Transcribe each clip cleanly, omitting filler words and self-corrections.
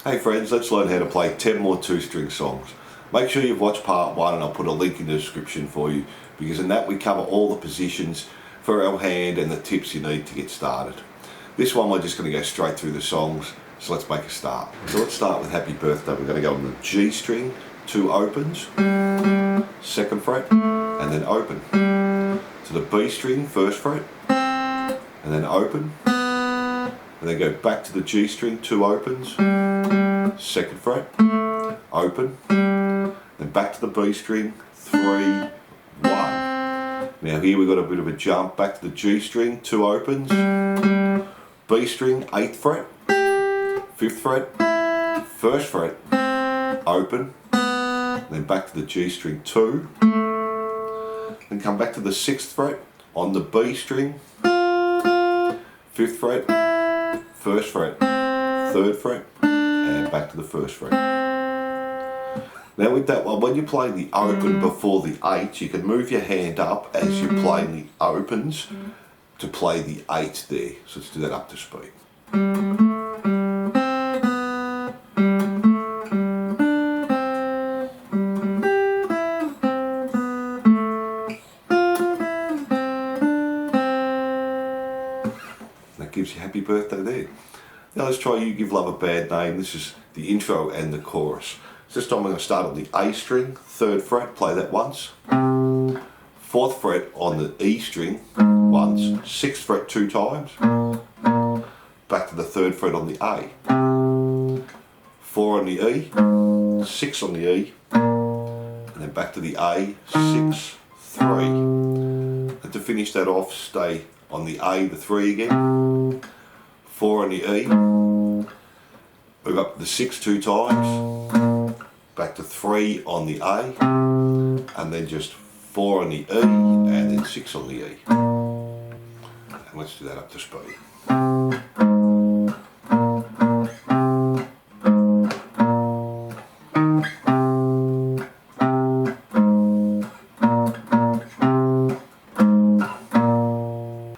Hey friends, let's learn how to play 10 more two-string songs. Make sure you've watched part 1 and I'll put a link in the description for you, because in that we cover all the positions for our hand and the tips you need to get started. This one we're just going to go straight through the songs, so let's make a start. So let's start with Happy Birthday. We're going to go on the G string, 2 opens, 2nd fret, and then open. To the B string, 1st fret, and then open. And then go back to the G string, 2 opens, 2nd fret, open, then back to the B string, 3, 1. Now here we've got a bit of a jump, back to the G string, 2 opens, B string, 8th fret, 5th fret, 1st fret, open, then back to the G string, 2, then come back to the 6th fret on the B string, 5th fret, 1st fret, 3rd fret, and back to the 1st fret. Now with that one, when you play the open before the 8, you can move your hand up as you play the opens to play the 8 there. So let's do that up to speed. That gives you Happy Birthday there. Now let's try You Give Love a Bad Name. This is the intro and the chorus. So this time I'm going to start on the A string, 3rd fret, play that once. 4th fret on the E string, once. 6th fret 2 times. Back to the 3rd fret on the A. 4 on the E, 6 on the E, and then back to the A, 6, 3. And to finish that off, stay on the A, the 3 again. 4 on the E, move up to the 6 2 times, back to 3 on the A, and then just 4 on the E, and then 6 on the E. And let's do that up to speed.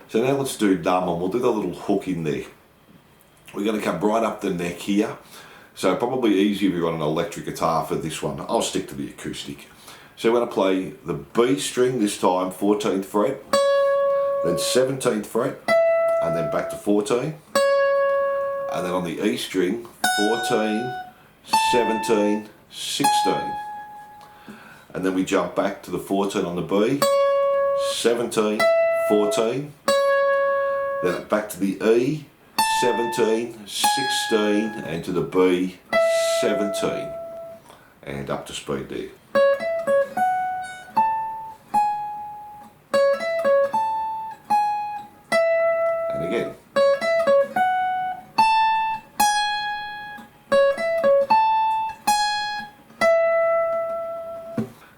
So now let's do Numb, and we'll do the little hook in there. We're going to come right up the neck here. So probably easier if you're on an electric guitar for this one. I'll stick to the acoustic. So we're going to play the B string this time, 14th fret, then 17th fret, and then back to 14. And then on the E string, 14, 17, 16. And then we jump back to the 14 on the B, 17, 14. Then back to the E, 17, 16, and to the B, 17. And up to speed there. And again.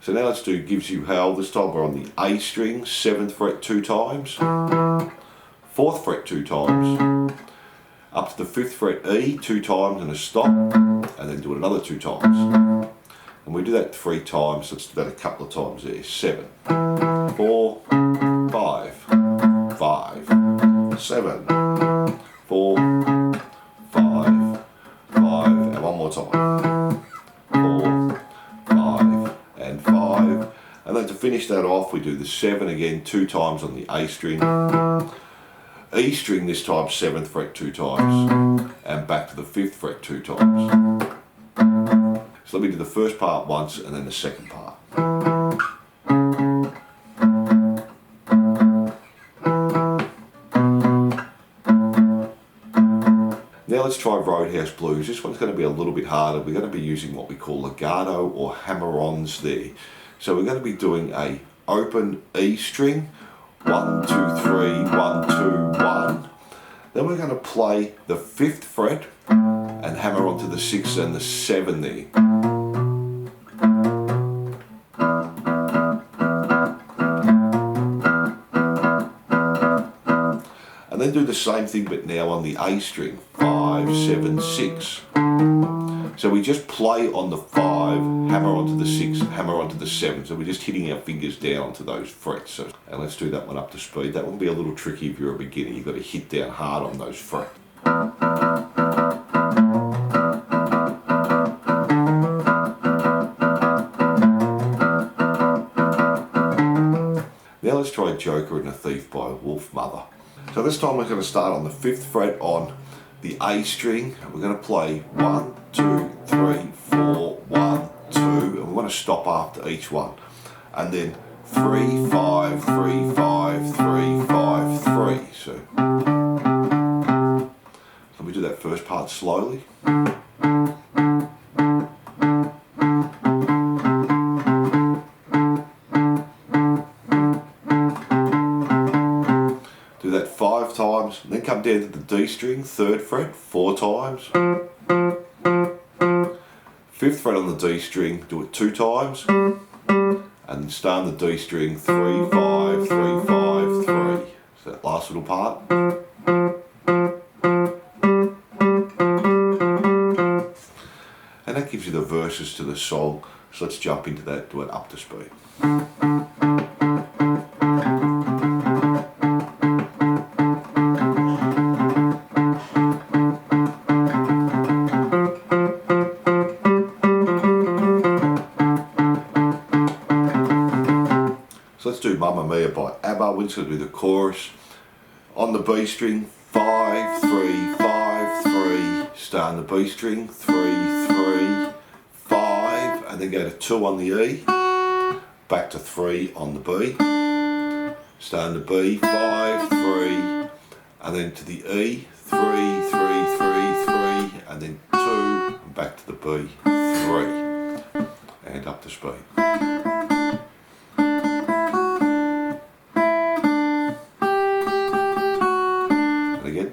So now let's do Gives You Hell. This time we're on the A string, 7th fret 2 times, 4th fret 2 times, up to the 5th fret E 2 times and a stop, and then do it another 2 times. And we do that 3 times, let's do that a couple of times there. 7, 4, 5, 5, 7, 4, 5, 5, and one more time. 4, 5, and 5. And then to finish that off, we do the 7 again 2 times on the A string. E string this time, 7th fret 2 times, and back to the 5th fret 2 times. So let me do the first part once and then the second part. Now let's try Roadhouse Blues. This one's going to be a little bit harder. We're going to be using what we call legato or hammer-ons there. So we're going to be doing a open E string, 1, 2, 3, 1, 2, 1. Then we're going to play the 5th fret and hammer onto the 6 and the 7 there. And then do the same thing but now on the A string, 5, 7, 6. So we just play on the 5, hammer onto the 6, hammer onto the 7. So we're just hitting our fingers down to those frets. So, and let's do that one up to speed. That will be a little tricky if you're a beginner. You've got to hit down hard on those frets. Now try Joker and the Thief by Wolf Mother. So this time we're going to start on the 5th fret on the A string. We're going to play 1, 2, 3, 4, 1, 2, and we're going to stop after each one. And then 3, 5, 3, 5, 3, 5, 3. So let me do that first part slowly. Do that 5 times, and then come down to the D string, 3rd fret, 4 times. 5th fret on the D string, do it 2 times. And then start on the D string, 3, 5, 3, 5, 3. So that last little part. And that gives you the verses to the song. So let's jump into that, do it up to speed. So let's do Mamma Mia by ABBA. We're just going to do the chorus. On the B string, 5, 3, 5, 3. Start on the B string, 3, 3, 5. And then go to 2 on the E. Back to 3 on the B. Start on the B, 5, 3. And then to the E, 3, 3, 3, 3. And then 2. And back to the B, 3. And up to speed. Again.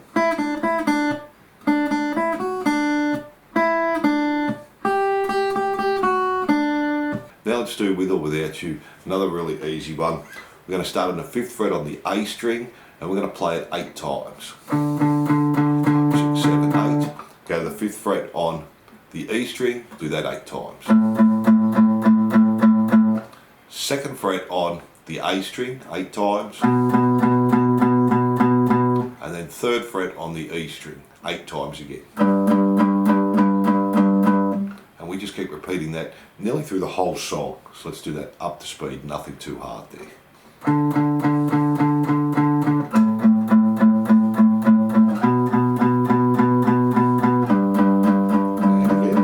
Now let's do With or Without You, another really easy one. We're going to start on the 5th fret on the A string and we're going to play it 8 times. 6, 7, 8. Go to the 5th fret on the E string, do that 8 times. 2nd fret on the A string, 8 times. And then 3rd fret on the E string, 8 times again. And we just keep repeating that nearly through the whole song. So let's do that up to speed, nothing too hard there. And again.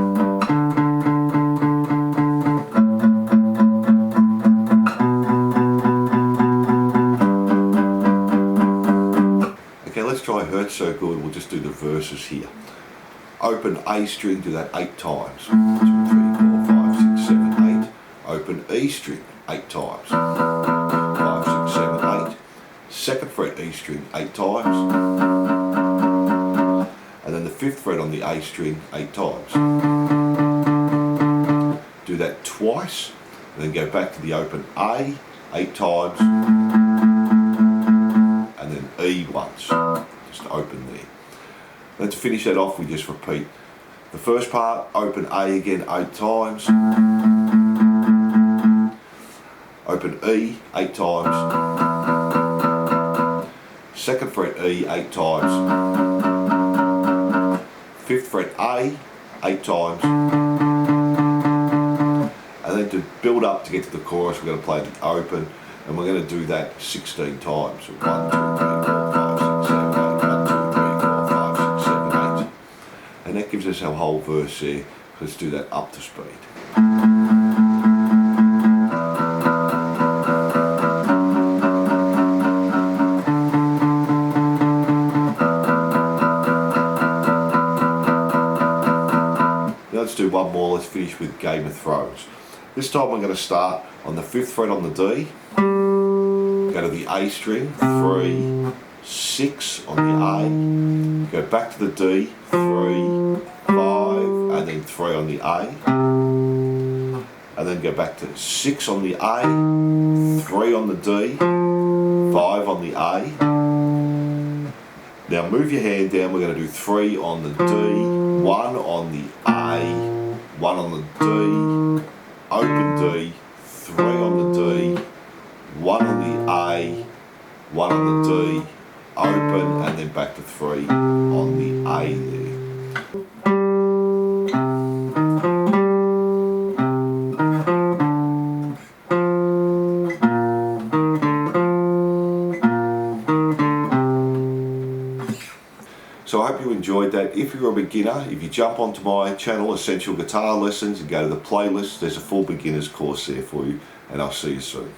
Okay, let's try Hurt So Good. We'll just do the verses here. Open A string, do that 8 times. 2, 3, 4, 5, 6, 7, 8. Open E string 8 times. 5, 6, 7, 8. 2nd fret E string 8 times. And then the 5th fret on the A string 8 times. Do that twice, and then go back to the open A 8 times. And then E once, just open there. Let's finish that off, we just repeat the first part, open A again 8 times, open E 8 times, 2nd fret E 8 times, 5th fret A 8 times, and then to build up to get to the chorus we're going to play the open, and we're going to do that 16 times. 1, 2, 3, 4, 5, 6, 7, 8, 1, 2, 3, 4, 5, 6, 7, 8. And that gives us our whole verse there. Let's do that up to speed. Now let's do one more. Let's finish with Game of Thrones. This time we're going to start on the 5th fret on the D. Go to the A string, 3, 6 on the A. Go back to the D, 3, 5, and then 3 on the A. And then go back to 6 on the A, 3 on the D, 5 on the A. Now move your hand down, we're going to do 3 on the D, 1 on the A, 1 on the D, open D, 3 on the D, 1 on the A, 1 on the D, open, and then back to 3 on the A there. So I hope you enjoyed that. If you're a beginner, if you jump onto my channel, Essential Guitar Lessons, and go to the playlist, there's a full beginner's course there for you, and I'll see you soon.